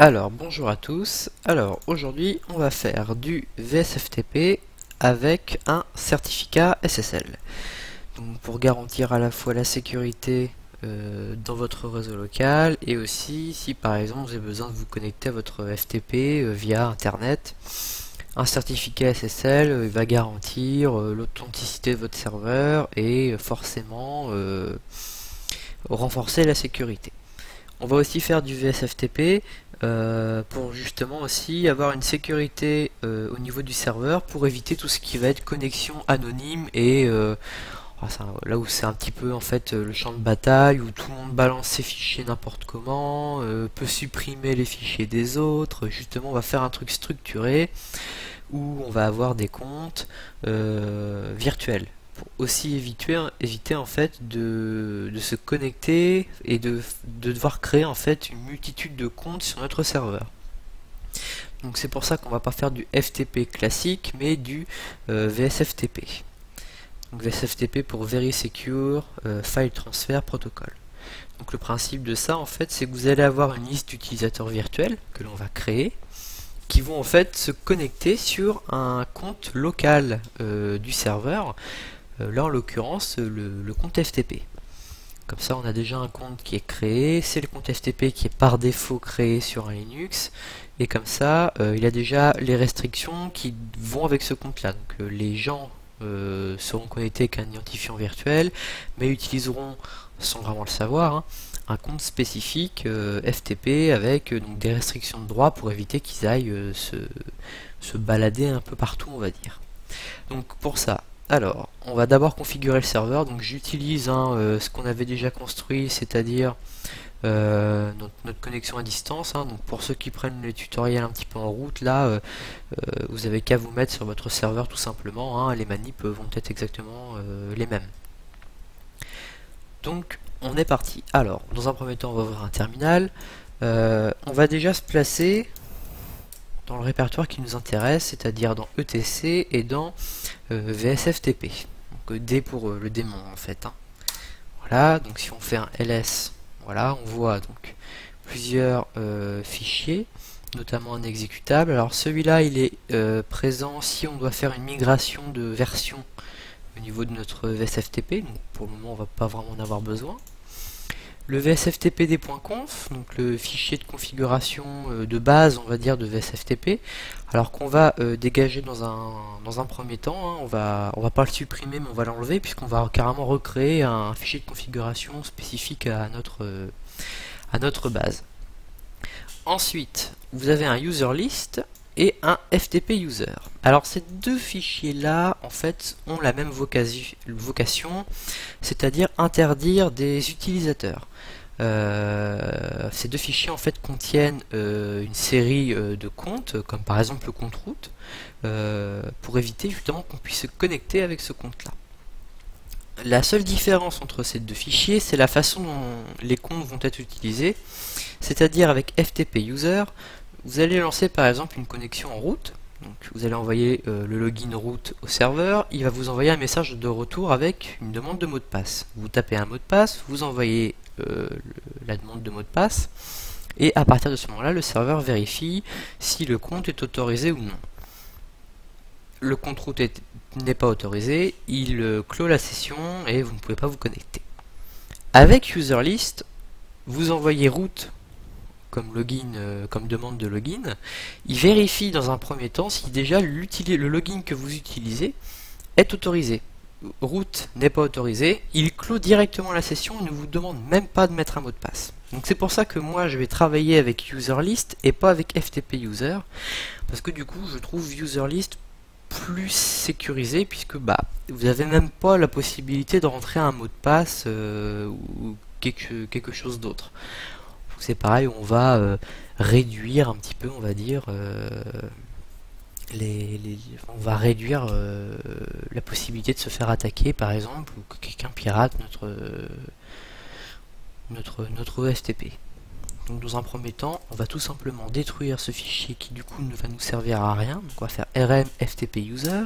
Alors, bonjour à tous. Alors, aujourd'hui, on va faire du VSFTP avec un certificat SSL. Donc, pour garantir à la fois la sécurité dans votre réseau local et aussi si par exemple vous avez besoin de vous connecter à votre FTP via Internet. Un certificat SSL va garantir l'authenticité de votre serveur et forcément renforcer la sécurité. On va aussi faire du VSFTP pour justement aussi avoir une sécurité au niveau du serveur pour éviter tout ce qui va être connexion anonyme et là où c'est un petit peu en fait le champ de bataille où tout le monde balance ses fichiers n'importe comment, peut supprimer les fichiers des autres. Justement, on va faire un truc structuré où on va avoir des comptes virtuels pour aussi éviter en fait de se connecter et de devoir créer en fait une multitude de comptes sur notre serveur. Donc c'est pour ça qu'on va pas faire du FTP classique mais du VSFTP. Donc VSFTP pour Very Secure File Transfer Protocol. Donc le principe de ça en fait c'est que vous allez avoir une liste d'utilisateurs virtuels que l'on va créer qui vont en fait se connecter sur un compte local du serveur, là en l'occurrence le compte FTP. Comme ça on a déjà un compte qui est créé, c'est le compte FTP qui est par défaut créé sur un Linux, et comme ça il a déjà les restrictions qui vont avec ce compte là. Donc les gens seront connectés avec un identifiant virtuel, mais utiliseront, sans vraiment le savoir, un compte spécifique FTP avec donc des restrictions de droit pour éviter qu'ils aillent se balader un peu partout, on va dire. Donc pour ça, alors on va d'abord configurer le serveur. Donc j'utilise ce qu'on avait déjà construit, c'est-à-dire notre connexion à distance. Donc pour ceux qui prennent les tutoriels un petit peu en route, là vous avez qu'à vous mettre sur votre serveur tout simplement. Les manips vont être exactement les mêmes. Donc on est parti. Alors, dans un premier temps, on va ouvrir un terminal. On va déjà se placer dans le répertoire qui nous intéresse, c'est-à-dire dans ETC et dans VSFTP. Donc D pour le démon en fait. Voilà, donc si on fait un ls, voilà, on voit donc plusieurs fichiers, notamment un exécutable. Alors celui-là, il est présent si on doit faire une migration de version au niveau de notre VSFTP, donc pour le moment on va pas vraiment en avoir besoin. Le vsftpd.conf, donc le fichier de configuration de base, on va dire, de VSFTP, alors qu'on va dégager dans un premier temps. On va pas le supprimer, mais on va l'enlever puisqu'on va carrément recréer un fichier de configuration spécifique à notre base. Ensuite, vous avez un user list et un FTP user. Alors ces deux fichiers là en fait ont la même vocation, c'est-à-dire interdire des utilisateurs. Ces deux fichiers en fait contiennent une série de comptes, comme par exemple le compte route, pour éviter justement qu'on puisse se connecter avec ce compte là. La seule différence entre ces deux fichiers, c'est la façon dont les comptes vont être utilisés, c'est-à-dire avec FTP user, vous allez lancer par exemple une connexion en route. Donc vous allez envoyer le login route au serveur, il va vous envoyer un message de retour avec une demande de mot de passe. Vous tapez un mot de passe, vous envoyez la demande de mot de passe, et à partir de ce moment-là, le serveur vérifie si le compte est autorisé ou non. Le compte route n'est pas autorisé, il clôt la session et vous ne pouvez pas vous connecter. Avec userlist, vous envoyez route comme login, comme demande de login, il vérifie dans un premier temps si déjà le login que vous utilisez est autorisé. Route n'est pas autorisé, il clôt directement la session et ne vous demande même pas de mettre un mot de passe. Donc c'est pour ça que moi je vais travailler avec userlist et pas avec FTP user, parce que du coup je trouve userlist plus sécurisé puisque vous n'avez même pas la possibilité de rentrer un mot de passe ou quelque chose d'autre. C'est pareil, on va réduire un petit peu, on va dire, on va réduire la possibilité de se faire attaquer, par exemple, ou que quelqu'un pirate notre OSTP. Donc dans un premier temps, on va tout simplement détruire ce fichier qui du coup ne va nous servir à rien. Donc on va faire rm ftp user.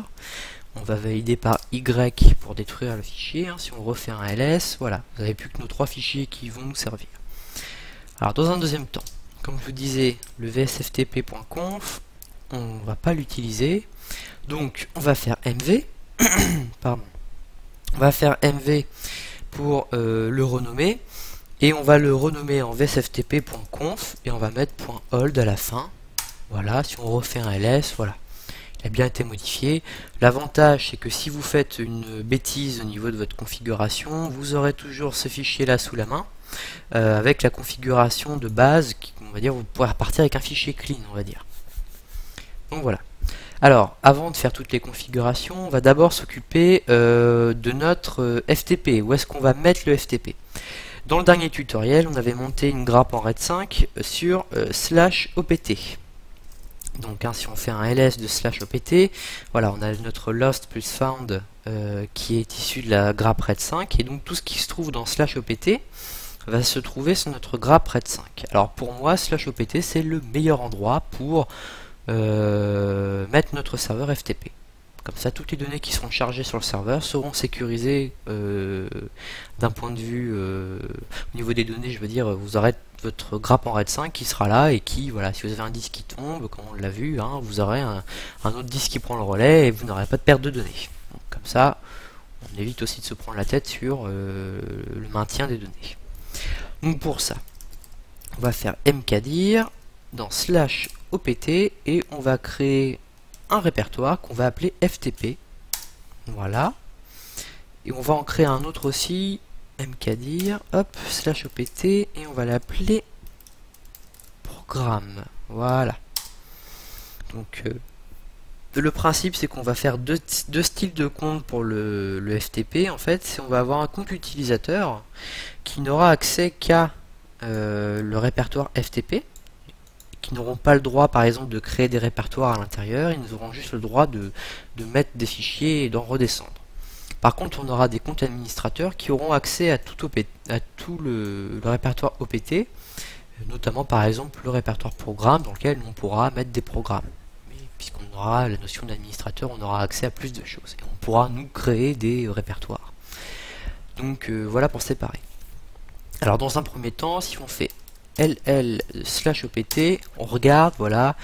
On va valider par Y pour détruire le fichier. Si on refait un ls, voilà, vous n'avez plus que nos trois fichiers qui vont nous servir. Alors dans un deuxième temps, comme je vous disais, le vsftp.conf, on va pas l'utiliser. Donc on va faire mv, pardon, on va faire mv pour le renommer, et on va le renommer en vsftp.conf, et on va mettre .hold à la fin. Voilà, si on refait un ls, voilà, il a bien été modifié. L'avantage, c'est que si vous faites une bêtise au niveau de votre configuration, vous aurez toujours ce fichier là sous la main, avec la configuration de base, on va dire, vous pourrez repartir avec un fichier clean, on va dire. Donc voilà. Alors, avant de faire toutes les configurations, on va d'abord s'occuper de notre FTP. Où est-ce qu'on va mettre le FTP? Dans le dernier tutoriel, on avait monté une grappe en RAID 5 sur /opt. Donc si on fait un ls de /opt, voilà, on a notre lost plus found qui est issu de la grappe RAID 5, et donc tout ce qui se trouve dans /opt va se trouver sur notre grappe RAID 5. Alors pour moi, /opt c'est le meilleur endroit pour mettre notre serveur FTP. Comme ça, toutes les données qui seront chargées sur le serveur seront sécurisées d'un point de vue au niveau des données. Je veux dire, vous aurez votre grappe en RAID 5 qui sera là, et qui, voilà, si vous avez un disque qui tombe, comme on l'a vu, hein, vous aurez un autre disque qui prend le relais, et vous n'aurez pas de perte de données. Donc, comme ça, on évite aussi de se prendre la tête sur le maintien des données. Donc pour ça, on va faire mkdir dans /opt, et on va créer un répertoire qu'on va appeler FTP. Voilà. Et on va en créer un autre aussi, mkdir, hop, /opt, et on va l'appeler programme. Voilà. Donc le principe, c'est qu'on va faire deux styles de compte pour le FTP. En fait, on va avoir un compte utilisateur qui n'aura accès qu'à le répertoire FTP, qui n'auront pas le droit, par exemple, de créer des répertoires à l'intérieur. Ils auront juste le droit de mettre des fichiers et d'en redescendre. Par contre, on aura des comptes administrateurs qui auront accès à tout le répertoire OPT, notamment par exemple le répertoire programme, dans lequel on pourra mettre des programmes. Mais puisqu'on aura la notion d'administrateur, on aura accès à plus de choses, et on pourra nous créer des répertoires. Donc voilà pour séparer. Alors dans un premier temps, si on fait ll/opt, on regarde, voilà,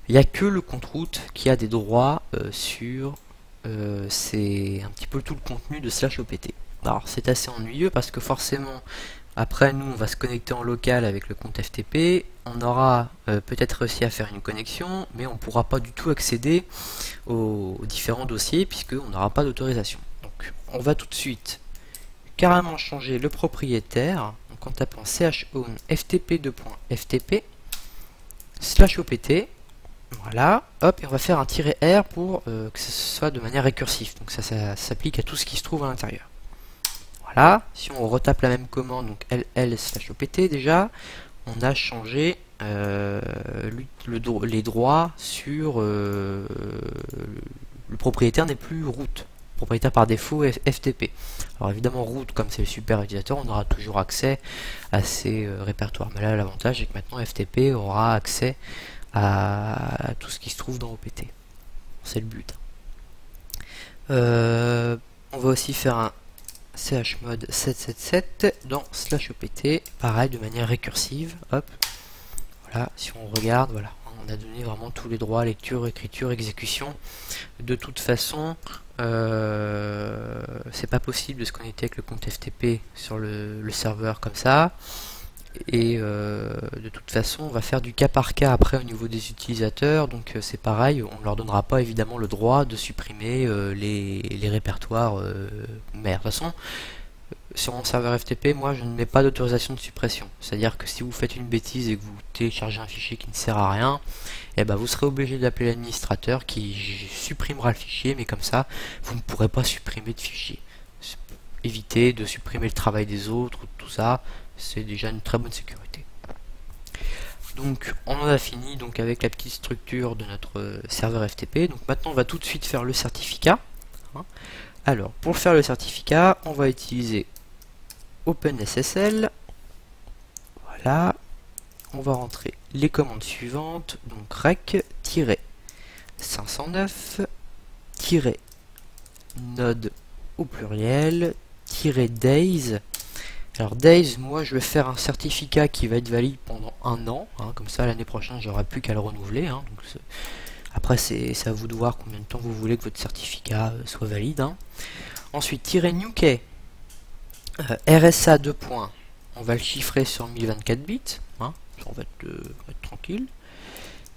il n'y a que le compte route qui a des droits sur c'est un petit peu tout le contenu de /opt. Alors c'est assez ennuyeux, parce que forcément après, nous on va se connecter en local avec le compte FTP, on aura peut-être réussi à faire une connexion, mais on ne pourra pas du tout accéder aux différents dossiers, puisqu'on n'aura pas d'autorisation. Donc on va tout de suite carrément changer le propriétaire, donc en tapant chown ftp2.ftp /opt. Voilà, hop, et on va faire un -r pour que ce soit de manière récursive. Donc ça s'applique à tout ce qui se trouve à l'intérieur. Voilà, si on retape la même commande, donc ll/opt, déjà, on a changé les droits sur le propriétaire n'est plus root. Propriétaire par défaut FTP. Alors évidemment, root, comme c'est le super utilisateur, on aura toujours accès à ces répertoires. Mais là, l'avantage, c'est que maintenant FTP aura accès à tout ce qui se trouve dans OPT. C'est le but. On va aussi faire un chmod 777 dans /opt, pareil, de manière récursive. Hop, voilà, si on regarde, voilà, on a donné vraiment tous les droits, lecture, écriture, exécution. De toute façon, c'est pas possible de se connecter avec le compte FTP sur le serveur comme ça. Et de toute façon, on va faire du cas par cas après au niveau des utilisateurs. Donc c'est pareil, on ne leur donnera pas évidemment le droit de supprimer les répertoires mères. De toute façon, sur mon serveur FTP, moi je ne mets pas d'autorisation de suppression. C'est-à-dire que si vous faites une bêtise et que vous téléchargez un fichier qui ne sert à rien, eh ben, vous serez obligé d'appeler l'administrateur qui supprimera le fichier, mais comme ça, vous ne pourrez pas supprimer de fichier. Évitez de supprimer le travail des autres, tout ça, c'est déjà une très bonne sécurité. Donc on en a fini donc avec la petite structure de notre serveur FTP. Donc maintenant on va tout de suite faire le certificat. Alors pour faire le certificat, on va utiliser OpenSSL. Voilà. On va rentrer les commandes suivantes. Donc rec-509-node au pluriel -days. Alors Days, moi je vais faire un certificat qui va être valide pendant un an, hein, comme ça l'année prochaine j'aurai plus qu'à le renouveler. Hein, donc après c'est à vous de voir combien de temps vous voulez que votre certificat soit valide. Hein. Ensuite, -new key, RSA 2 points, on va le chiffrer sur 1024 bits, hein, on va être tranquille.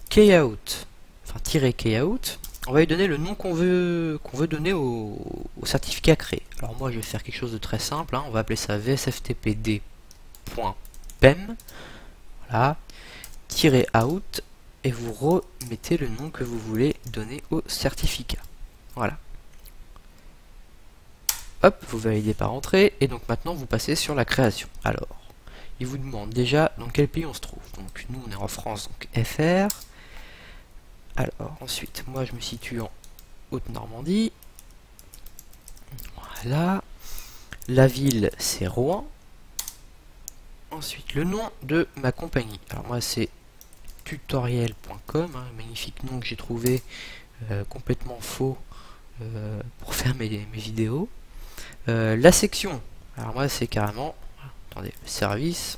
Keyout, enfin -keyout, on va lui donner le nom qu'on veut donner au certificat créé. Alors moi je vais faire quelque chose de très simple, hein, on va appeler ça vsftpd.pem, voilà, -out, et vous remettez le nom que vous voulez donner au certificat. Voilà. Hop, vous validez par entrée, et donc maintenant vous passez sur la création. Alors, il vous demande déjà dans quel pays on se trouve. Donc nous on est en France, donc FR. Alors ensuite, moi je me situe en Haute-Normandie. Voilà. La ville c'est Rouen. Ensuite le nom de ma compagnie. Alors moi c'est tutoriel.com, hein, magnifique nom que j'ai trouvé complètement faux pour faire mes vidéos. La section, alors moi c'est carrément, attendez, le service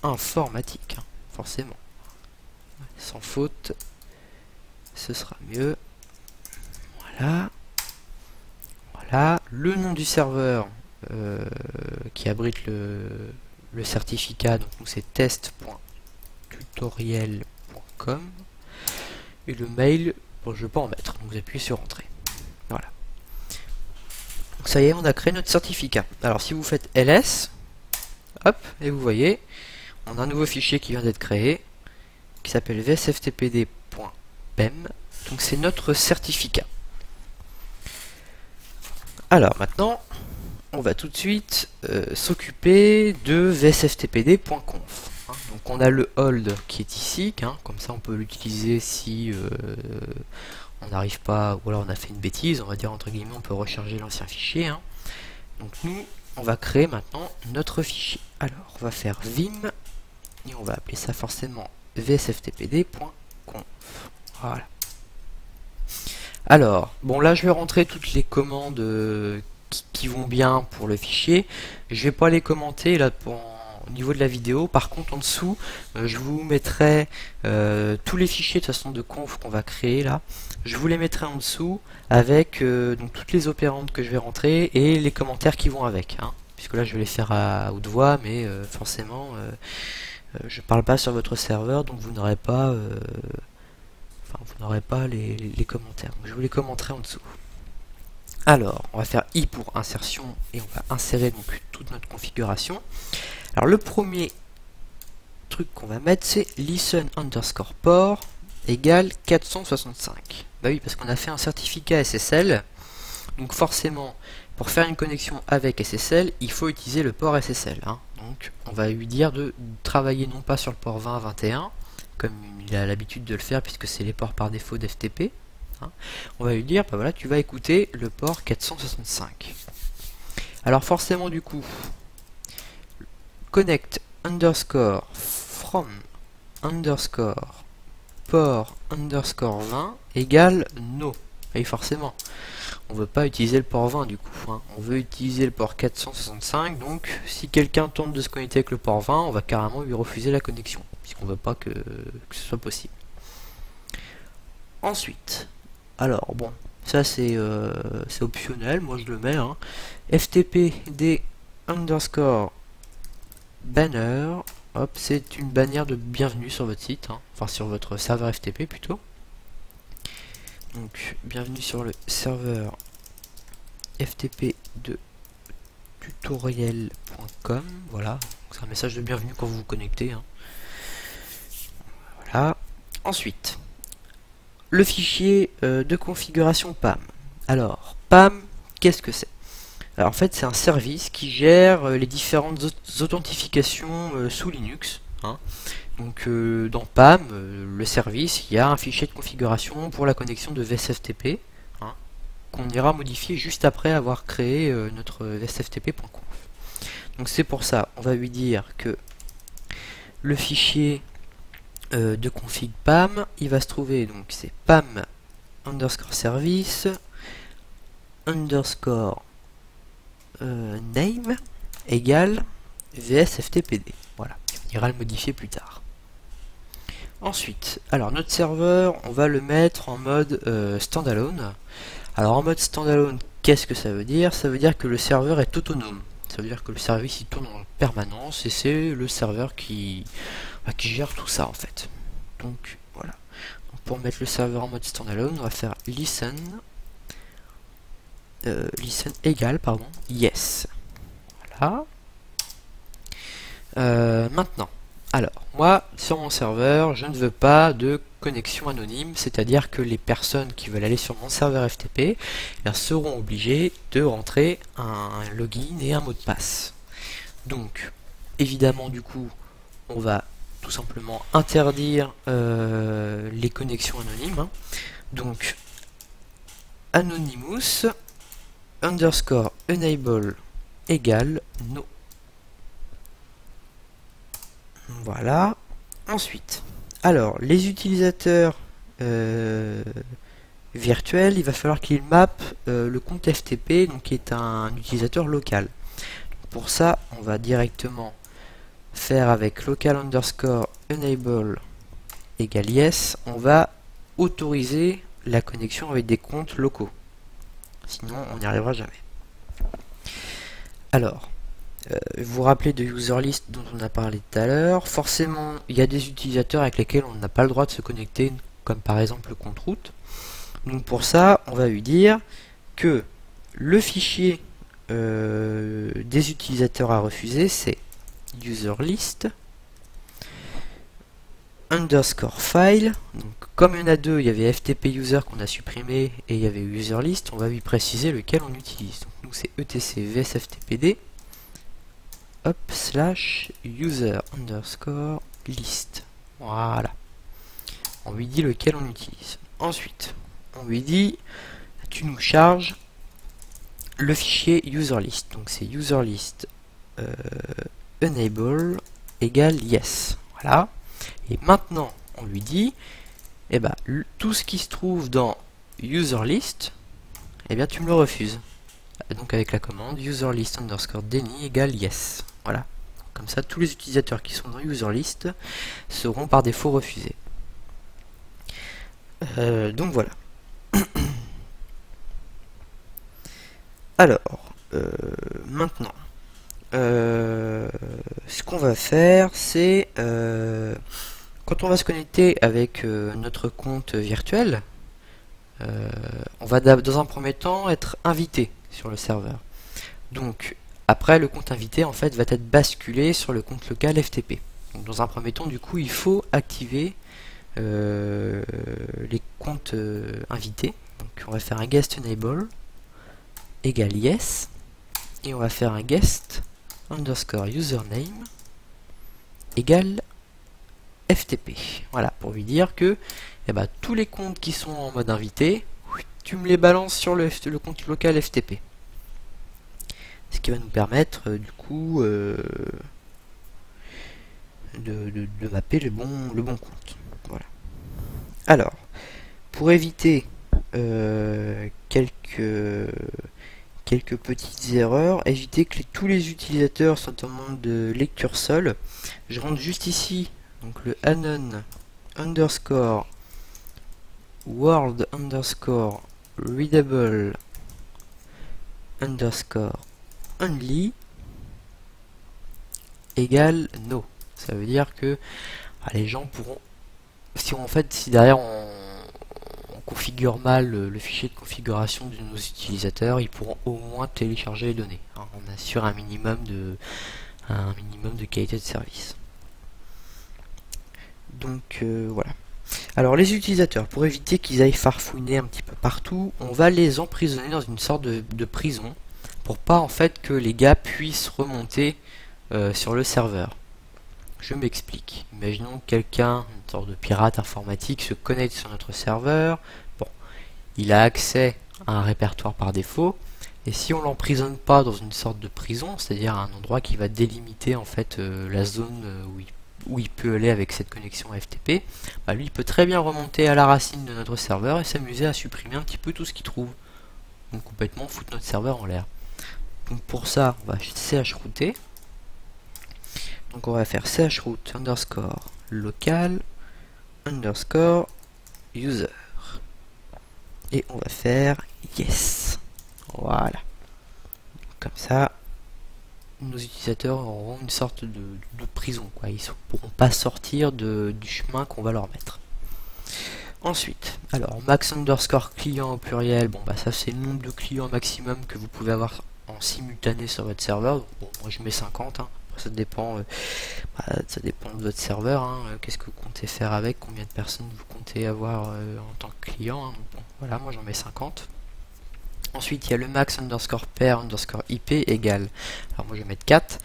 informatique, hein, forcément. Sans faute, ce sera mieux. Voilà. Voilà. Le nom du serveur qui abrite le certificat, donc c'est test.tutoriel.com. Et le mail, bon, je ne vais pas en mettre, donc vous appuyez sur Entrée. Voilà. Donc ça y est, on a créé notre certificat. Alors si vous faites ls, hop, et vous voyez, on a un nouveau fichier qui vient d'être créé, qui s'appelle vsftpd.pem. Donc c'est notre certificat. Alors maintenant, on va tout de suite s'occuper de vsftpd.conf. Hein. Donc on a le hold qui est ici, hein, comme ça on peut l'utiliser si on n'arrive pas, ou alors on a fait une bêtise, on va dire entre guillemets, on peut recharger l'ancien fichier. Hein. Donc nous, on va créer maintenant notre fichier. Alors on va faire vim, et on va appeler ça forcément vsftpd.conf. Voilà. Alors, bon là je vais rentrer toutes les commandes qui vont bien pour le fichier. Je vais pas les commenter là au niveau de la vidéo. Par contre en dessous, je vous mettrai tous les fichiers de façon de conf qu'on va créer là. Je vous les mettrai en dessous avec donc toutes les opérandes que je vais rentrer et les commentaires qui vont avec. Hein, puisque là je vais les faire à haute voix, mais forcément je parle pas sur votre serveur, donc vous n'aurez pas les commentaires. Donc je vous les commenterai en dessous. Alors, on va faire i pour insertion et on va insérer donc toute notre configuration. Alors le premier truc qu'on va mettre, c'est listen_port égale 465. Bah oui, parce qu'on a fait un certificat SSL, donc forcément pour faire une connexion avec SSL, il faut utiliser le port SSL. Hein. Donc on va lui dire de travailler non pas sur le port 20-21, comme il a l'habitude de le faire puisque c'est les ports par défaut d'FTP. Hein. On va lui dire, bah voilà, tu vas écouter le port 465. Alors forcément du coup, connect underscore from underscore port underscore 20 égale no. Et forcément, on veut pas utiliser le port 20 du coup, hein. On veut utiliser le port 465, donc si quelqu'un tente de se connecter avec le port 20, on va carrément lui refuser la connexion, puisqu'on veut pas que ce soit possible. Ensuite, alors bon, ça c'est optionnel, moi je le mets, hein. ftpd underscore banner, hop, c'est une bannière de bienvenue sur votre site, hein. Enfin sur votre serveur FTP plutôt. Donc bienvenue sur le serveur FTP de tutoriel.com, voilà, c'est un message de bienvenue quand vous vous connectez, hein. Voilà. Ensuite, le fichier de configuration PAM. Alors, PAM, qu'est-ce que c'est? Alors, en fait, c'est un service qui gère les différentes authentifications sous Linux. Hein. Donc, dans PAM, le service, il y a un fichier de configuration pour la connexion de vsftp, hein, qu'on ira modifier juste après avoir créé notre vsftp.conf. Donc, c'est pour ça, on va lui dire que le fichier de config PAM, il va se trouver, donc c'est PAM underscore service underscore name égale VSFTPD. Voilà, on ira le modifier plus tard. Ensuite, alors notre serveur, on va le mettre en mode standalone. Alors en mode standalone, qu'est-ce que ça veut dire? Ça veut dire que le serveur est autonome. Ça veut dire que le service il tourne en permanence et c'est le serveur qui gère tout ça en fait. Donc voilà. Donc, pour mettre le serveur en mode standalone, on va faire listen égale pardon yes. Voilà. Maintenant, alors moi sur mon serveur, je ne veux pas de connexion anonyme, c'est-à-dire que les personnes qui veulent aller sur mon serveur FTP seront obligées de rentrer un login et un mot de passe. Donc évidemment du coup on va tout simplement interdire les connexions anonymes. Donc anonymous underscore enable égale no. Voilà. Ensuite, alors les utilisateurs virtuels, il va falloir qu'ils mappent le compte FTP, donc qui est un utilisateur local. Pour ça, on va directement faire avec local underscore enable égale yes, on va autoriser la connexion avec des comptes locaux. Sinon, on n'y arrivera jamais. Alors, vous vous rappelez de user list dont on a parlé tout à l'heure. Forcément, il y a des utilisateurs avec lesquels on n'a pas le droit de se connecter, comme par exemple le compte route. Donc pour ça, on va lui dire que le fichier des utilisateurs à refuser, c'est user list underscore file. Donc comme il y en a deux, il y avait FTP user qu'on a supprimé et il y avait user list, on va lui préciser lequel on utilise. Donc nous c'est etc vsftpd hop slash user underscore list. Voilà. On lui dit lequel on utilise. Ensuite, on lui dit tu nous charges le fichier user list. Donc c'est user list enable égale yes. Voilà. Et maintenant, on lui dit eh ben, tout ce qui se trouve dans user list, eh bien tu me le refuses. Donc avec la commande user list underscore deny égale yes. Voilà. Comme ça, tous les utilisateurs qui sont dans user list seront par défaut refusés. Donc voilà. Alors, maintenant, ce qu'on va faire, c'est quand on va se connecter avec notre compte virtuel, on va dans un premier temps être invité sur le serveur. Donc après, le compte invité en fait va être basculé sur le compte local FTP. Donc, dans un premier temps, du coup, il faut activer les comptes invités. Donc on va faire un guest enable égale yes et on va faire un guest underscore username égale FTP. Voilà, pour lui dire que eh ben, tous les comptes qui sont en mode invité, tu me les balances sur le compte local FTP. Ce qui va nous permettre du coup de mapper le bon compte. Voilà. Alors, pour éviter quelques petites erreurs, éviter que tous les utilisateurs soient en mode de lecture seule, je rentre juste ici donc le anon underscore world underscore readable underscore only égale no. Ça veut dire que les gens pourront, si derrière on configure mal le fichier de configuration de nos utilisateurs, ils pourront au moins télécharger les données. Hein, on assure un minimum de qualité de service. Donc voilà. Alors les utilisateurs, pour éviter qu'ils aillent farfouiner un petit peu partout, on va les emprisonner dans une sorte de prison pour pas en fait que les gars puissent remonter sur le serveur. Je m'explique. Imaginons que quelqu'un, une sorte de pirate informatique, se connecte sur notre serveur. Bon, il a accès à un répertoire par défaut, et si on l'emprisonne pas dans une sorte de prison, c'est-à-dire un endroit qui va délimiter en fait la zone où il peut aller avec cette connexion FTP, bah lui il peut très bien remonter à la racine de notre serveur et s'amuser à supprimer un petit peu tout ce qu'il trouve. Donc complètement foutre notre serveur en l'air. Donc pour ça, on va chrouter. Donc on va faire chroot underscore local underscore user. Et on va faire yes. Voilà. Comme ça, nos utilisateurs auront une sorte de prison, quoi. Ils ne pourront pas sortir du chemin qu'on va leur mettre. Ensuite, alors max underscore client au pluriel, bon bah ça c'est le nombre de clients maximum que vous pouvez avoir en simultané sur votre serveur. Bon, moi je mets 50, hein. Ça dépend, ça dépend de votre serveur, hein. Qu'est-ce que vous comptez faire avec, combien de personnes vous comptez avoir en tant que client, hein. Bon, voilà, moi j'en mets 50. Ensuite il y a le max underscore pair underscore IP égale, alors moi je vais mettre 4,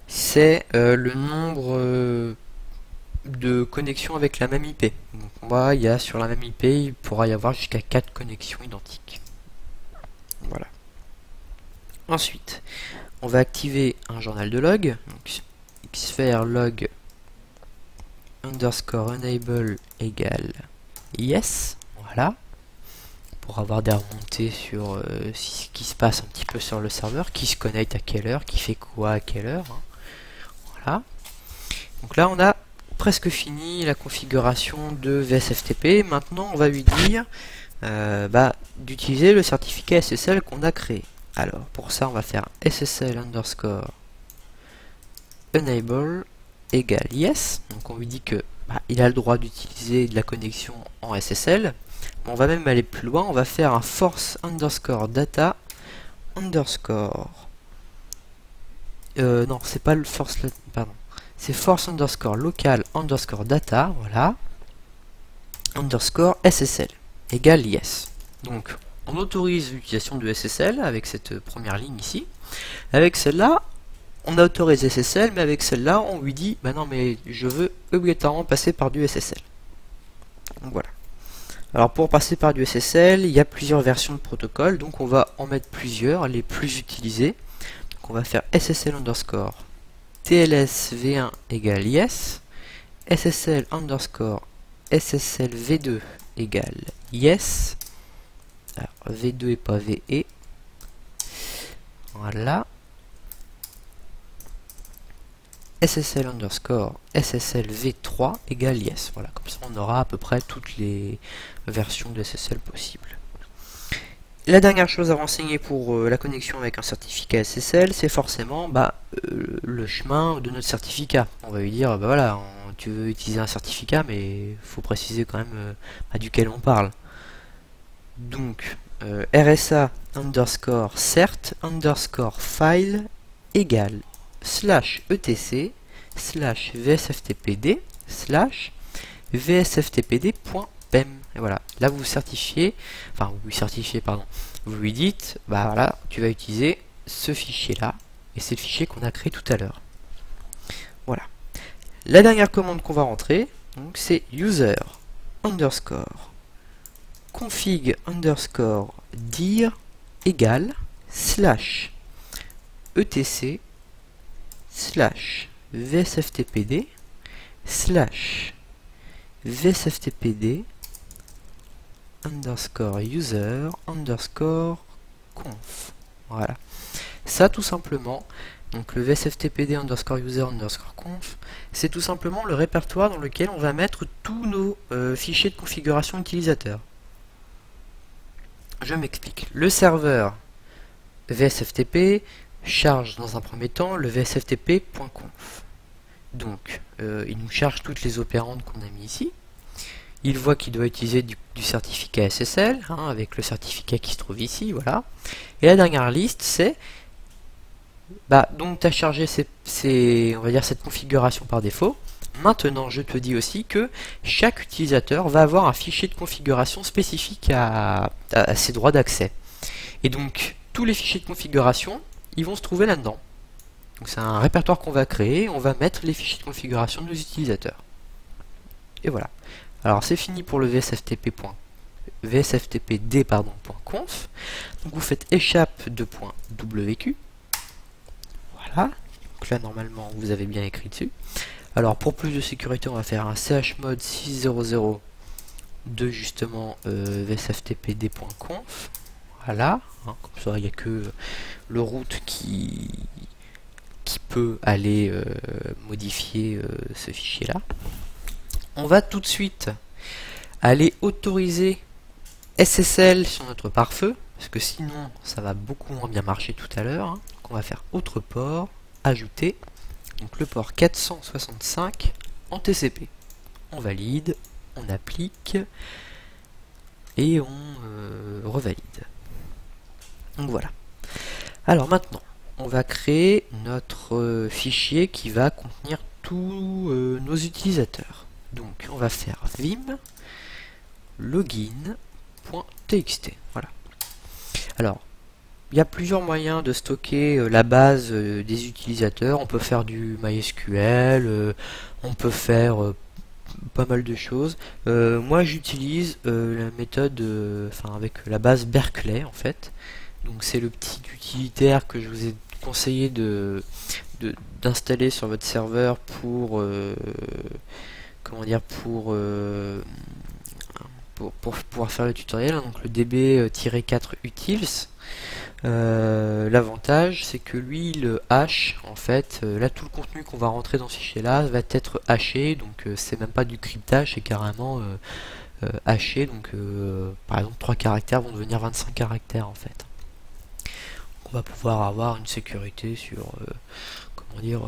c'est le nombre de connexions avec la même IP. Donc moi il y a sur la même IP, il pourra y avoir jusqu'à 4 connexions identiques. Voilà. Ensuite, on va activer un journal de log, donc xfer log underscore enable égale yes, voilà, pour avoir des remontées sur ce qui se passe un petit peu sur le serveur, qui se connecte à quelle heure, qui fait quoi à quelle heure, hein. Voilà. Donc là on a presque fini la configuration de VSFTP. Maintenant on va lui dire d'utiliser le certificat SSL qu'on a créé. Alors pour ça on va faire SSL underscore enable égale yes. Donc on lui dit que il a le droit d'utiliser de la connexion en SSL. On va même aller plus loin, on va faire un force underscore data underscore non c'est pas le force, pardon, c'est force underscore local underscore data, voilà, underscore SSL égale yes. Donc on autorise l'utilisation de SSL avec cette première ligne ici. Avec celle-là, on autorise SSL, mais avec celle-là, on lui dit bah non mais je veux obligatoirement passer par du SSL. Donc voilà. Alors pour passer par du SSL, il y a plusieurs versions de protocole, donc on va en mettre plusieurs, les plus utilisées. Donc on va faire SSL underscore TLS V1 égale yes, SSL underscore SSL V2 égale yes, alors V2 et pas VE, voilà, SSL underscore SSL V3 égale yes, voilà, comme ça on aura à peu près toutes les versions de SSL possibles. La dernière chose à renseigner pour la connexion avec un certificat SSL, c'est forcément le chemin de notre certificat. On va lui dire, voilà, tu veux utiliser un certificat, mais il faut préciser quand même duquel on parle. Donc, RSA underscore cert underscore file égale /etc / vsftpd / vsftpd.pem. Et voilà, là vous certifiez, enfin vous certifiez, pardon, vous lui dites, voilà, tu vas utiliser ce fichier là, et c'est le fichier qu'on a créé tout à l'heure. Voilà. La dernière commande qu'on va rentrer, donc c'est user underscore config underscore dir égale /etc / vsftpd / vsftpd underscore user underscore conf. Voilà. Ça tout simplement, donc le vsftpd underscore user underscore conf, c'est tout simplement le répertoire dans lequel on va mettre tous nos fichiers de configuration utilisateur. Je m'explique. Le serveur vsftp charge dans un premier temps le vsftp.conf. Donc il nous charge toutes les opérandes qu'on a mis ici. Il voit qu'il doit utiliser du certificat SSL, hein, avec le certificat qui se trouve ici, voilà. Et la dernière liste, c'est donc tu as chargé on va dire cette configuration par défaut. Maintenant, je te dis aussi que chaque utilisateur va avoir un fichier de configuration spécifique à ses droits d'accès. Et donc, tous les fichiers de configuration, ils vont se trouver là-dedans. Donc c'est un répertoire qu'on va créer, on va mettre les fichiers de configuration de nos utilisateurs. Et voilà. Alors c'est fini pour le vsftpd.conf. Donc vous faites échappe2.wq. Voilà. Donc là normalement vous avez bien écrit dessus. Alors pour plus de sécurité on va faire un chmod 600 de justement vsftpd.conf. Voilà. Hein, comme ça il n'y a que le root qui qui peut aller modifier ce fichier là. On va tout de suite aller autoriser SSL sur notre pare-feu, parce que sinon ça va beaucoup moins bien marcher tout à l'heure. Hein. Donc on va faire autre port, ajouter, donc le port 465 en TCP. On valide, on applique et on revalide. Donc voilà. Alors maintenant, on va créer notre fichier qui va contenir tous nos utilisateurs. Donc on va faire vim login.txt. Voilà. Alors, il y a plusieurs moyens de stocker la base des utilisateurs. On peut faire du MySQL, on peut faire pas mal de choses. Moi j'utilise la méthode avec la base Berkeley en fait. Donc c'est le petit utilitaire que je vous ai conseillé d'installer sur votre serveur pour comment dire pour pouvoir faire le tutoriel. Donc le db-4 utils. L'avantage c'est que lui le hash en fait, là tout le contenu qu'on va rentrer dans ce fichier là va être haché, donc c'est même pas du cryptage, c'est carrément haché, donc par exemple 3 caractères vont devenir 25 caractères en fait. On va pouvoir avoir une sécurité sur comment dire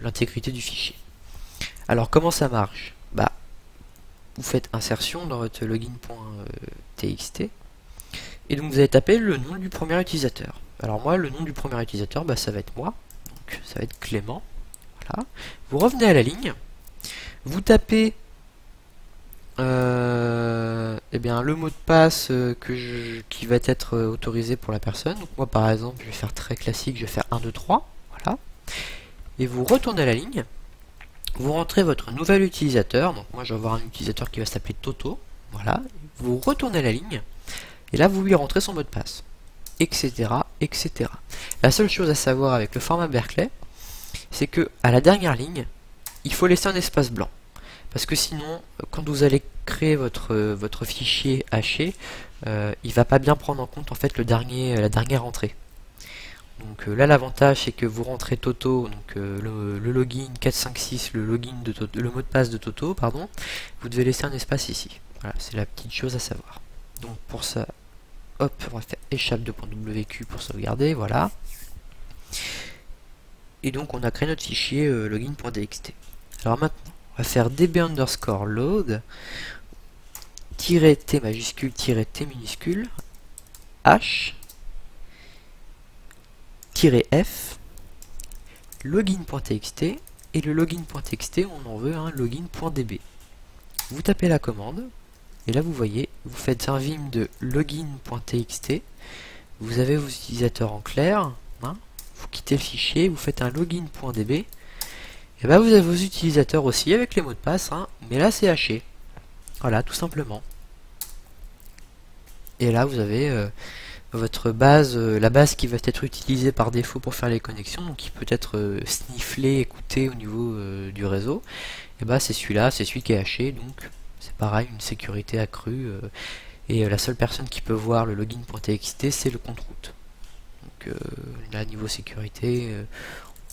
l'intégrité du fichier. Alors comment ça marche? Bah vous faites insertion dans votre login.txt et donc vous allez taper le nom du premier utilisateur. Alors moi le nom du premier utilisateur ça va être moi, donc ça va être Clément. Voilà. Vous revenez à la ligne, vous tapez eh bien, le mot de passe qui va être autorisé pour la personne. Donc moi par exemple je vais faire très classique, je vais faire 1, 2, 3, voilà. Et vous retournez à la ligne, vous rentrez votre nouvel utilisateur, donc moi je vais avoir un utilisateur qui va s'appeler Toto, voilà. Vous retournez à la ligne, et là vous lui rentrez son mot de passe, etc., etc. La seule chose à savoir avec le format Berkeley, c'est que à la dernière ligne, il faut laisser un espace blanc. Parce que sinon, quand vous allez créer votre fichier haché, il va pas bien prendre en compte en fait la dernière entrée. Donc là l'avantage c'est que vous rentrez Toto, donc le login 456, le login de Toto, le mot de passe de Toto, pardon, vous devez laisser un espace ici. Voilà, c'est la petite chose à savoir. Donc pour ça, hop, on va faire échappe2.wq pour sauvegarder, voilà. Et donc on a créé notre fichier login.txt. Alors maintenant, on va faire db_load -t majuscule -t minuscule h -f login.txt, et le login.txt on en veut un login.db. Vous tapez la commande et là vous voyez, vous faites un vim de login.txt, vous avez vos utilisateurs en clair, hein, vous quittez le fichier, vous faites un login.db, et bah vous avez vos utilisateurs aussi avec les mots de passe, hein, mais là c'est haché. Voilà, tout simplement. Et là vous avez votre base, la base qui va être utilisée par défaut pour faire les connexions, donc qui peut être snifflé, écouté au niveau du réseau. Et bah c'est celui-là, c'est celui qui est haché, donc c'est pareil, une sécurité accrue. Et la seule personne qui peut voir le login.txt, c'est le compte route. Donc là, niveau sécurité,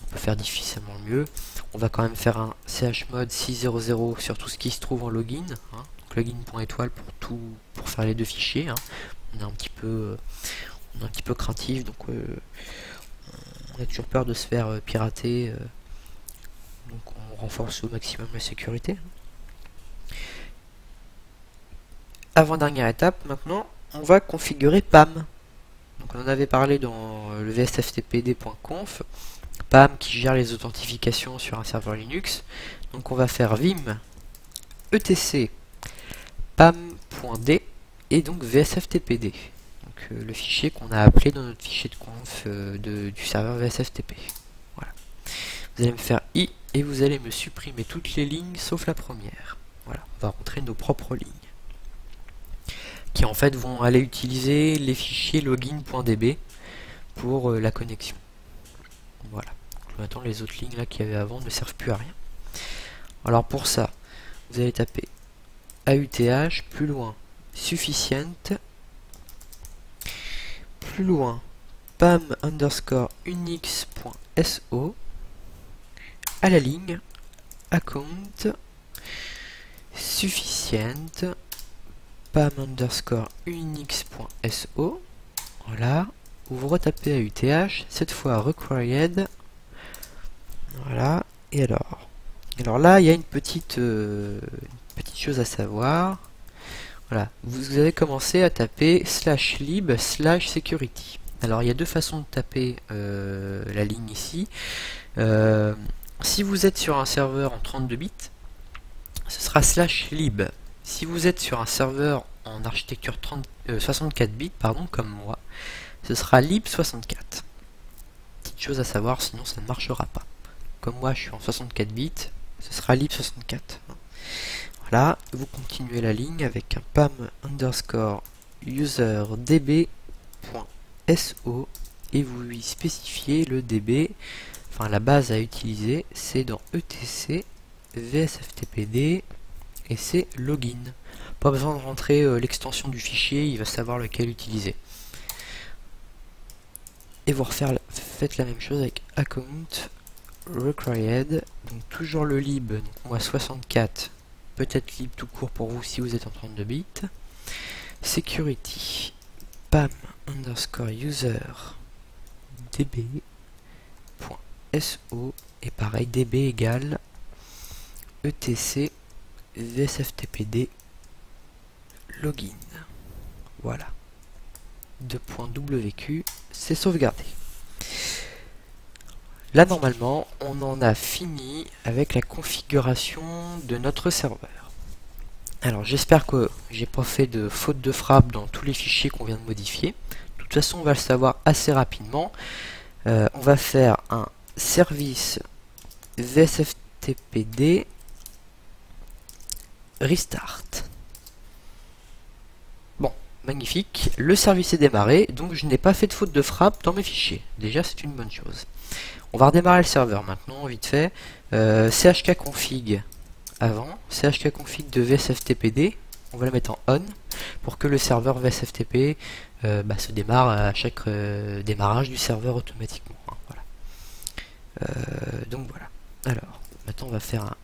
on peut faire difficilement mieux. On va quand même faire un chmod 600 sur tout ce qui se trouve en login, hein, donc login.étoile pour faire les deux fichiers. Hein. On est un petit peu craintif, donc on a toujours peur de se faire pirater, donc on renforce au maximum la sécurité. Avant-dernière étape, maintenant, on va configurer PAM. Donc on en avait parlé dans le vsftpd.conf, PAM qui gère les authentifications sur un serveur Linux. Donc on va faire vim etc pam.d et donc vsftpd. Donc le fichier qu'on a appelé dans notre fichier de conf du serveur vsftp. Voilà. Vous allez me faire i et vous allez me supprimer toutes les lignes sauf la première. Voilà, on va rentrer nos propres lignes, qui en fait vont aller utiliser les fichiers login.db pour la connexion. Voilà. Maintenant les autres lignes là qu'il y avait avant ne servent plus à rien. Alors pour ça, vous allez taper AUTH, plus loin sufficient, plus loin pam_unix.rc .so à la ligne account sufficient pam underscore unix.so. Voilà, vous retapez AUTH, cette fois required. Voilà, et alors là il y a une petite chose à savoir. Voilà, vous avez commencé à taper /lib/security. Alors il y a deux façons de taper la ligne ici. Si vous êtes sur un serveur en 32 bits, ce sera /lib. Si vous êtes sur un serveur en architecture 64 bits, pardon, comme moi, ce sera lib64. Petite chose à savoir, sinon ça ne marchera pas. Comme moi je suis en 64 bits, ce sera lib64. Voilà, vous continuez la ligne avec un pam underscore user db.so et vous lui spécifiez le db, enfin la base à utiliser, c'est dans etc vsftpd et c'est login. Pas besoin de rentrer l'extension du fichier, il va savoir lequel utiliser. Et vous faites la même chose avec account required, donc toujours le lib, donc moi 64, peut-être lib tout court pour vous si vous êtes en 32 bits. Security pam underscore user db.so et pareil db égale etc vsftpd login. Voilà. 2.wq, c'est sauvegardé. Là normalement on en a fini avec la configuration de notre serveur. Alors j'espère que j'ai pas fait de faute de frappe dans tous les fichiers qu'on vient de modifier. De toute façon on va le savoir assez rapidement. On va faire un service vsftpd restart. Bon, magnifique, le service est démarré, donc je n'ai pas fait de faute de frappe dans mes fichiers. Déjà c'est une bonne chose. On va redémarrer le serveur maintenant, vite fait. chkconfig avant, chkconfig de vsftpd, on va le mettre en on pour que le serveur vsftp se démarre à chaque démarrage du serveur automatiquement. Hein, voilà. Donc voilà. Alors, maintenant on va faire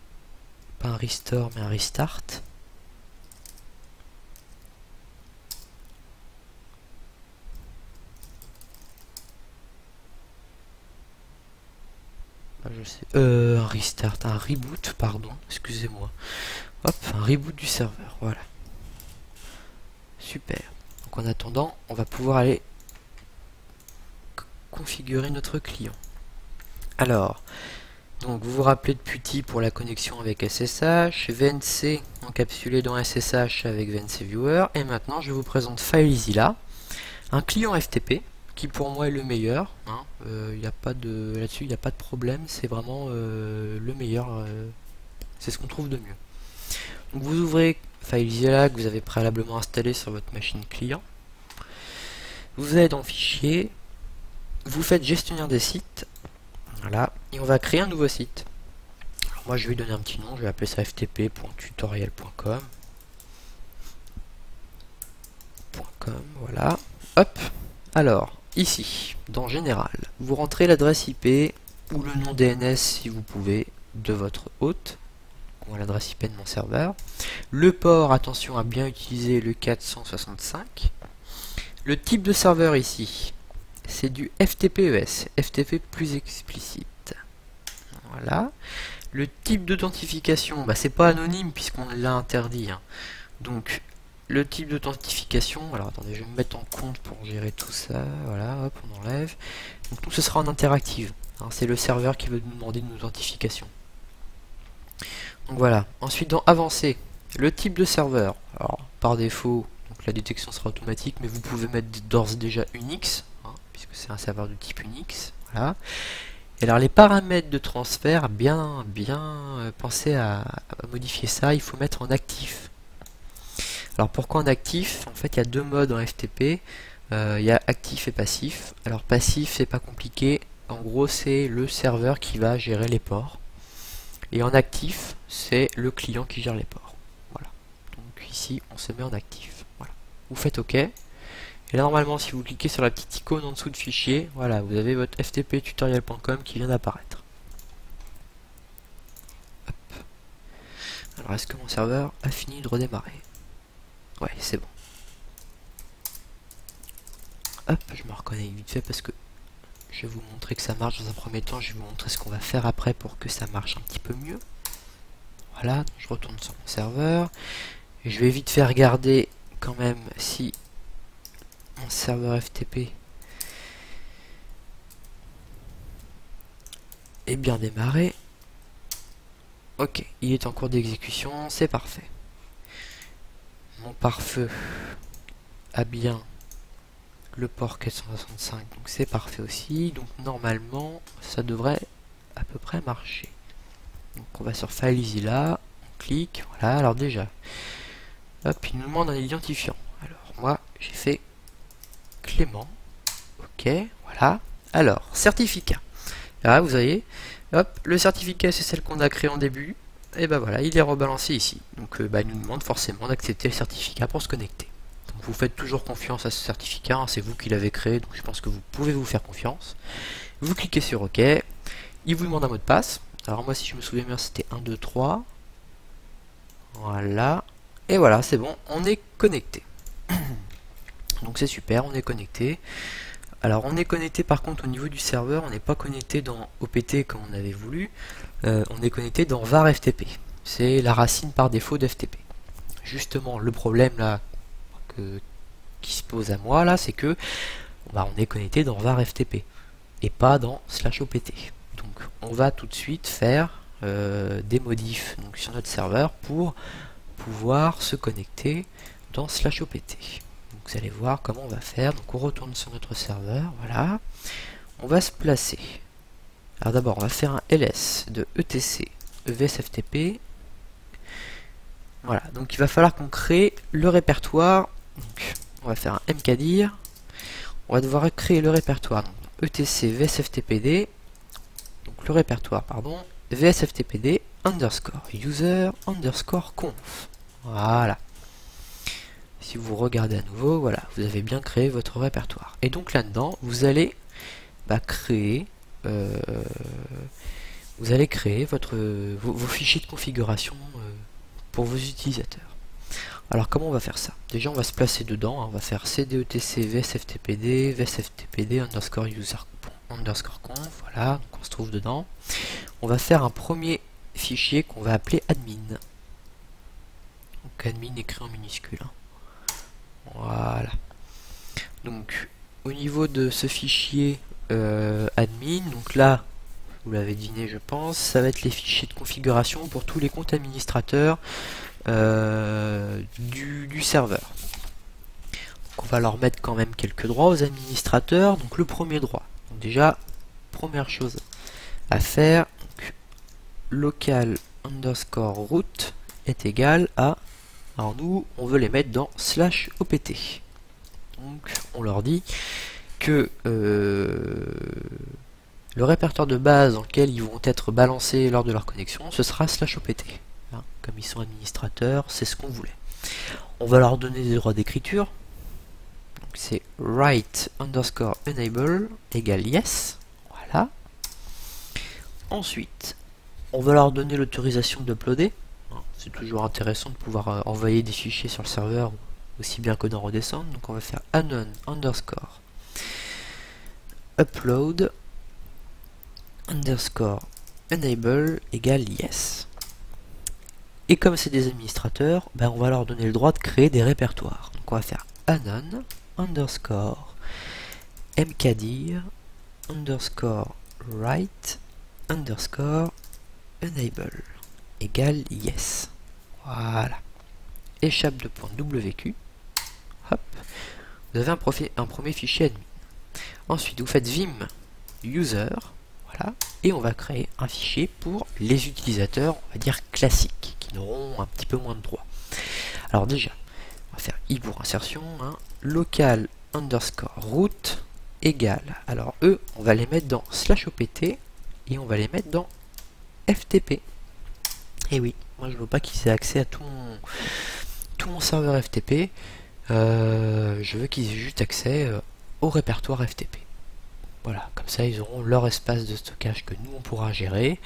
pas un restore mais un restart. Un restart, un reboot, pardon, excusez-moi. Hop, un reboot du serveur, voilà. Super. Donc en attendant, on va pouvoir aller configurer notre client. Alors, donc vous vous rappelez de PuTTY pour la connexion avec SSH, VNC encapsulé dans SSH avec VNC Viewer, et maintenant je vous présente FileZilla, un client FTP qui pour moi est le meilleur. Hein. Y a pas de là-dessus, il n'y a pas de problème, c'est vraiment le meilleur, c'est ce qu'on trouve de mieux. Donc vous ouvrez FileZilla que vous avez préalablement installé sur votre machine client. Vous allez dans Fichier, vous faites gestionnaire des sites, voilà, et on va créer un nouveau site. Alors moi je vais lui donner un petit nom, je vais appeler ça ftp.tutorial.com. Voilà, hop. Alors, ici, dans Général, vous rentrez l'adresse IP ou le nom DNS si vous pouvez de votre hôte, ou l'adresse IP de mon serveur. Le port, attention à bien utiliser le 465. Le type de serveur ici, c'est du FTPES, FTP plus explicite. Voilà. Le type d'authentification, c'est pas anonyme puisqu'on l'a interdit. Hein. Donc, le type d'authentification, alors attendez, je vais me mettre en compte pour gérer tout ça. Voilà, hop, on enlève. Donc, tout ce sera en interactive. Hein, c'est le serveur qui veut nous demander une authentification. Donc voilà. Ensuite, dans Avancé, le type de serveur. Alors, par défaut, donc la détection sera automatique, mais vous pouvez mettre d'ores et déjà Unix, hein, puisque c'est un serveur de type Unix. Voilà. Et alors les paramètres de transfert, bien pensez à modifier ça, il faut mettre en actif. Alors pourquoi en actif? En fait il y a deux modes en FTP, il y a actif et passif. Alors passif c'est pas compliqué, en gros c'est le serveur qui va gérer les ports. Et en actif c'est le client qui gère les ports. Voilà. Donc ici on se met en actif. Voilà. Vous faites OK. Et là, normalement, si vous cliquez sur la petite icône en dessous de fichier, voilà, vous avez votre ftptutorial.com qui vient d'apparaître. Alors, est-ce que mon serveur a fini de redémarrer? Ouais, c'est bon. Hop, je me reconnais vite fait parce que je vais vous montrer que ça marche dans un premier temps. Je vais vous montrer ce qu'on va faire après pour que ça marche un petit peu mieux. Voilà, donc je retourne sur mon serveur. Et je vais vite faire regarder quand même si mon serveur FTP est bien démarré. Ok, il est en cours d'exécution, c'est parfait. Mon pare-feu a bien le port 465, donc c'est parfait aussi. Donc normalement, ça devrait à peu près marcher. Donc on va sur FileZilla, on clique, voilà. Alors déjà, hop, il nous demande un identifiant. Alors moi, j'ai fait Clément. Ok, voilà. Alors, certificat. Là, vous voyez, hop, le certificat, c'est celle qu'on a créé en début. Et ben voilà, il est rebalancé ici. Donc, il nous demande forcément d'accepter le certificat pour se connecter. Donc, vous faites toujours confiance à ce certificat, hein, c'est vous qui l'avez créé, donc je pense que vous pouvez vous faire confiance. Vous cliquez sur OK. Il vous demande un mot de passe. Alors, moi, si je me souviens bien, c'était 1, 2, 3. Voilà. Et voilà, c'est bon, on est connecté. Donc, c'est super, on est connecté. Alors on est connecté par contre au niveau du serveur, on n'est pas connecté dans OPT comme on avait voulu, on est connecté dans var FTP. C'est la racine par défaut d'FTP. Justement le problème là qui se pose à moi là, c'est que on est connecté dans var FTP et pas dans /opt. Donc on va tout de suite faire des modifs donc, sur notre serveur pour pouvoir se connecter dans /opt. Vous allez voir comment on va faire. Donc on retourne sur notre serveur, voilà. On va se placer. Alors d'abord on va faire un ls de etc vsftp. Voilà, donc il va falloir qu'on crée le répertoire. Donc, on va faire un mkdir. On va devoir créer le répertoire. Donc, etc vsftpd. Donc le répertoire, pardon, vsftpd underscore user underscore conf. Voilà. Si vous regardez à nouveau, voilà, vous avez bien créé votre répertoire. Et donc là-dedans, vous allez créer, vos fichiers de configuration pour vos utilisateurs. Alors comment on va faire ça? Déjà, on va se placer dedans. Hein, on va faire cdetc vsftpd vsftpd underscore user underscore conf. Voilà, donc on se trouve dedans. On va faire un premier fichier qu'on va appeler admin. Donc admin écrit en minuscule. Hein. Voilà. Donc au niveau de ce fichier admin, donc là, vous l'avez deviné je pense, ça va être les fichiers de configuration pour tous les comptes administrateurs du serveur. Donc, on va leur mettre quand même quelques droits aux administrateurs. Donc le premier droit, donc déjà, première chose à faire, donc, local underscore root est égal à... Alors nous, on veut les mettre dans /opt. Donc on leur dit que le répertoire de base dans lequel ils vont être balancés lors de leur connexion, ce sera /opt. Hein, comme ils sont administrateurs, c'est ce qu'on voulait. On va leur donner des droits d'écriture. Donc c'est write underscore enable égale yes. Voilà. Ensuite, on va leur donner l'autorisation d'uploader. C'est toujours intéressant de pouvoir envoyer des fichiers sur le serveur aussi bien que d'en redescendre. Donc on va faire anon underscore upload underscore enable égale yes. Et comme c'est des administrateurs, on va leur donner le droit de créer des répertoires. Donc on va faire anon underscore mkdir underscore write underscore enable égale yes. Voilà. Échappe de point WQ. Hop. Vous avez un premier fichier admin. Ensuite, vous faites vim user. Voilà. Et on va créer un fichier pour les utilisateurs, on va dire classiques, qui n'auront un petit peu moins de droits. Alors déjà, on va faire i pour insertion. Hein, local underscore root égale. Alors eux, on va les mettre dans /opt et on va les mettre dans ftp. Et oui, moi je veux pas qu'ils aient accès à tout mon serveur FTP. Je veux qu'ils aient juste accès au répertoire FTP. Voilà, comme ça ils auront leur espace de stockage que nous on pourra gérer.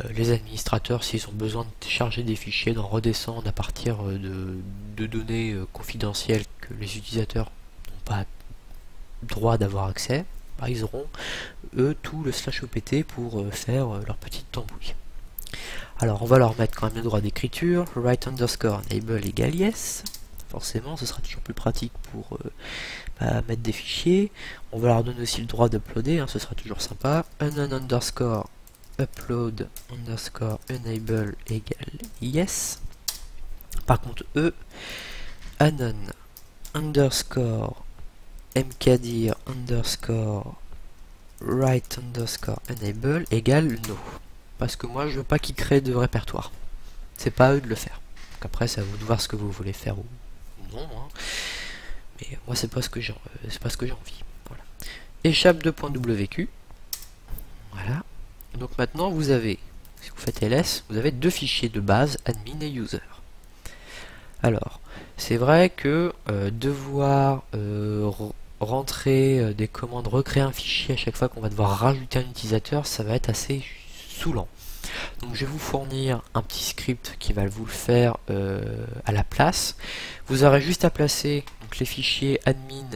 Les administrateurs, s'ils ont besoin de télécharger des fichiers, d'en redescendre à partir de données confidentielles que les utilisateurs n'ont pas droit d'avoir accès, bah, ils auront eux tout le /opt pour faire leur petite tambouille. Alors on va leur mettre quand même le droit d'écriture, write underscore enable égale yes. Forcément, ce sera toujours plus pratique pour mettre des fichiers. On va leur donner aussi le droit d'uploader, hein, ce sera toujours sympa. Unknown underscore upload underscore enable égale yes. Par contre, eux, anon underscore mkdir underscore write underscore enable égale no. Parce que moi, je veux pas qu'ils créent de répertoire. C'est pas à eux de le faire. Donc après, c'est à vous de voir ce que vous voulez faire ou non. Hein. Mais moi, c'est pas ce que j'ai envie. Voilà. Échappe de .wq. Voilà. Donc maintenant, vous avez, si vous faites ls, vous avez deux fichiers de base, admin et user. Alors, c'est vrai que devoir rentrer des commandes, recréer un fichier à chaque fois qu'on va devoir rajouter un utilisateur, ça va être assez saoulant. Donc je vais vous fournir un petit script qui va vous le faire à la place. Vous aurez juste à placer donc, les fichiers admin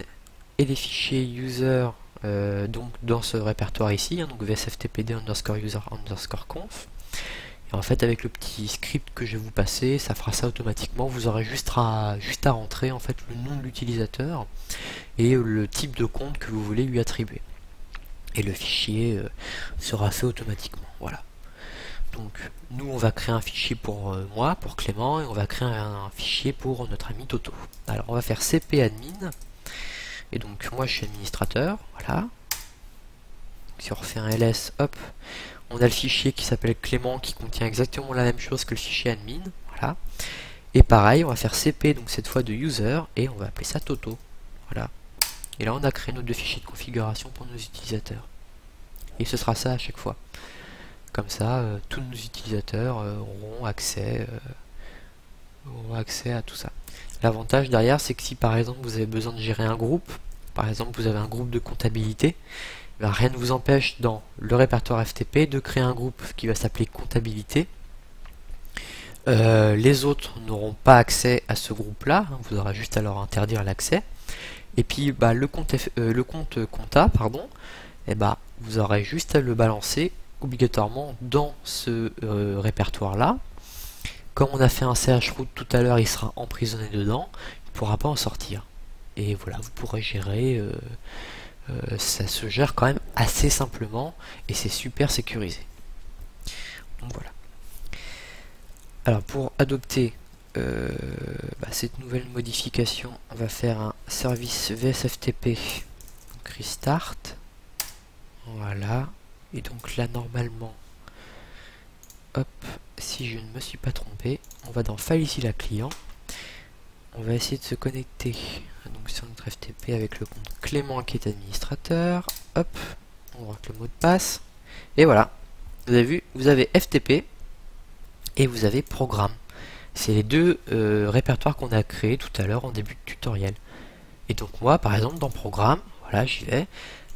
et les fichiers user donc dans ce répertoire ici, hein, donc vsftpd underscore user underscore conf. Et en fait avec le petit script que je vais vous passer, ça fera ça automatiquement. Vous aurez juste à rentrer en fait le nom de l'utilisateur et le type de compte que vous voulez lui attribuer. Et le fichier sera fait automatiquement. Voilà. Donc nous on va créer un fichier pour moi, pour Clément, et on va créer un fichier pour notre ami Toto. Alors on va faire cpadmin, et donc moi je suis administrateur, voilà. Donc, si on refait un ls, hop, on a le fichier qui s'appelle Clément qui contient exactement la même chose que le fichier admin, voilà. Et pareil, on va faire cp, donc cette fois de user, et on va appeler ça Toto, voilà. Et là on a créé nos deux fichiers de configuration pour nos utilisateurs. Et ce sera ça à chaque fois. Comme ça, tous nos utilisateurs auront accès à tout ça. L'avantage derrière, c'est que si par exemple vous avez besoin de gérer un groupe, par exemple vous avez un groupe de comptabilité, ben, rien ne vous empêche dans le répertoire FTP de créer un groupe qui va s'appeler comptabilité. Les autres n'auront pas accès à ce groupe-là, hein, vous aurez juste à leur interdire l'accès. Et puis bah, le compte compta, pardon, et bah, vous aurez juste à le balancer obligatoirement dans ce répertoire là. Comme on a fait un chroot tout à l'heure, il sera emprisonné dedans, il ne pourra pas en sortir. Et voilà, vous pourrez gérer, ça se gère quand même assez simplement et c'est super sécurisé. Donc voilà. Alors pour adopter cette nouvelle modification, on va faire un service vsftp, donc restart. Voilà. Et donc là normalement, hop, si je ne me suis pas trompé, on va dans File ici la client. On va essayer de se connecter donc sur notre FTP avec le compte Clément qui est administrateur. Hop, on rentre le mot de passe. Et voilà, vous avez vu, vous avez FTP et vous avez programme. C'est les deux répertoires qu'on a créés tout à l'heure en début de tutoriel. Et donc moi par exemple dans programme, voilà j'y vais.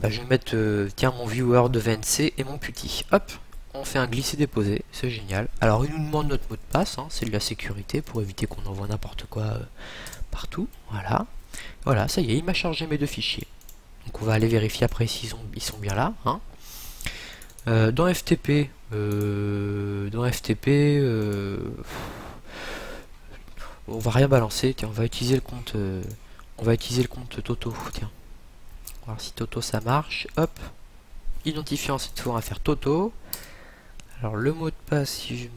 Bah, je vais mettre tiens mon viewer de VNC et mon PuTTY. Hop, on fait un glisser-déposer, c'est génial. Alors il nous demande notre mot de passe, hein, c'est de la sécurité pour éviter qu'on envoie n'importe quoi partout. Voilà. Voilà, ça y est, il m'a chargé mes deux fichiers. Donc on va aller vérifier après s'ils sont bien là. Hein. Dans FTP, on va rien balancer. Tiens, on va utiliser le compte Toto. Tiens. On va voir si Toto ça marche. Hop. Identifiant cette fois, on va faire Toto. Alors le mot de passe, si je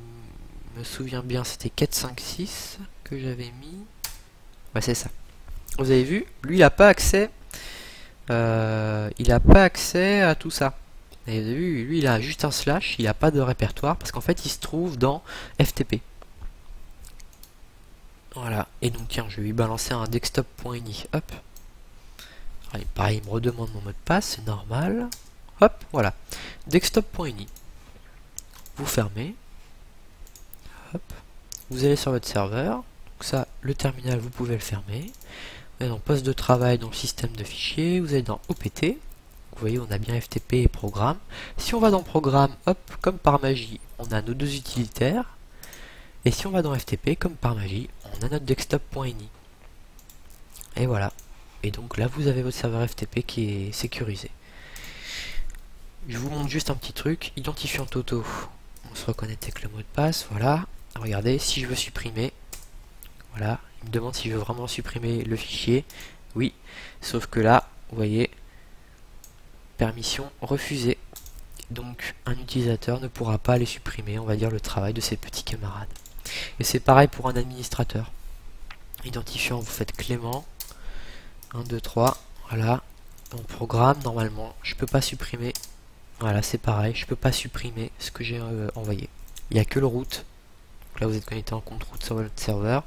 me souviens bien, c'était 456 que j'avais mis. Ouais, c'est ça. Vous avez vu, lui il n'a pas accès. Il n'a pas accès à tout ça. Et vous avez vu, lui il a juste un slash, il n'a pas de répertoire parce qu'en fait il se trouve dans FTP. Voilà. Et donc tiens, je vais lui balancer un desktop.ini. Hop. Allez, pareil, il me redemande mon mot de passe, c'est normal. Hop, voilà. Desktop.ini. Vous fermez. Hop. Vous allez sur votre serveur. ça, le terminal, vous pouvez le fermer. Vous allez dans poste de travail, dans le système de fichiers, vous allez dans OPT. Vous voyez, on a bien FTP et programme. Si on va dans programme, hop, comme par magie, on a nos deux utilitaires. Et si on va dans FTP, comme par magie, on a notre desktop.ini. Et voilà. Et donc là, vous avez votre serveur FTP qui est sécurisé. Je vous montre juste un petit truc. Identifiant Toto. On se reconnecte avec le mot de passe. Voilà. Regardez, si je veux supprimer, voilà, il me demande si je veux vraiment supprimer le fichier. Oui. Sauf que là, vous voyez, permission refusée. Donc, un utilisateur ne pourra pas aller supprimer, on va dire, le travail de ses petits camarades. Et c'est pareil pour un administrateur. Identifiant, vous faites Clément. 1, 2, 3. Voilà. Mon programme, normalement, je peux pas supprimer. Voilà, c'est pareil, je peux pas supprimer ce que j'ai envoyé. Il n'y a que le root. Donc là, vous êtes connecté en compte root sur votre serveur.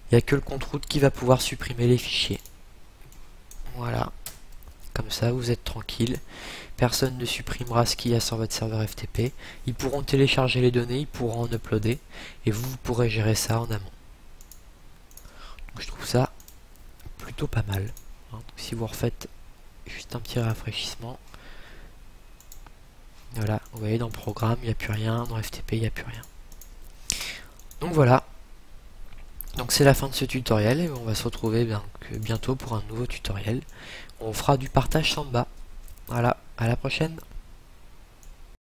Il n'y a que le compte root qui va pouvoir supprimer les fichiers. Voilà. Comme ça, vous êtes tranquille. Personne ne supprimera ce qu'il y a sur votre serveur FTP. Ils pourront télécharger les données, ils pourront en uploader. Et vous pourrez gérer ça en amont. Donc, je trouve ça plutôt pas mal. Donc, si vous refaites juste un petit rafraîchissement. Voilà, vous voyez, dans le programme, il n'y a plus rien. Dans FTP, il n'y a plus rien. Donc voilà. Donc c'est la fin de ce tutoriel et on va se retrouver bientôt pour un nouveau tutoriel. On fera du partage Samba. Voilà, à la prochaine.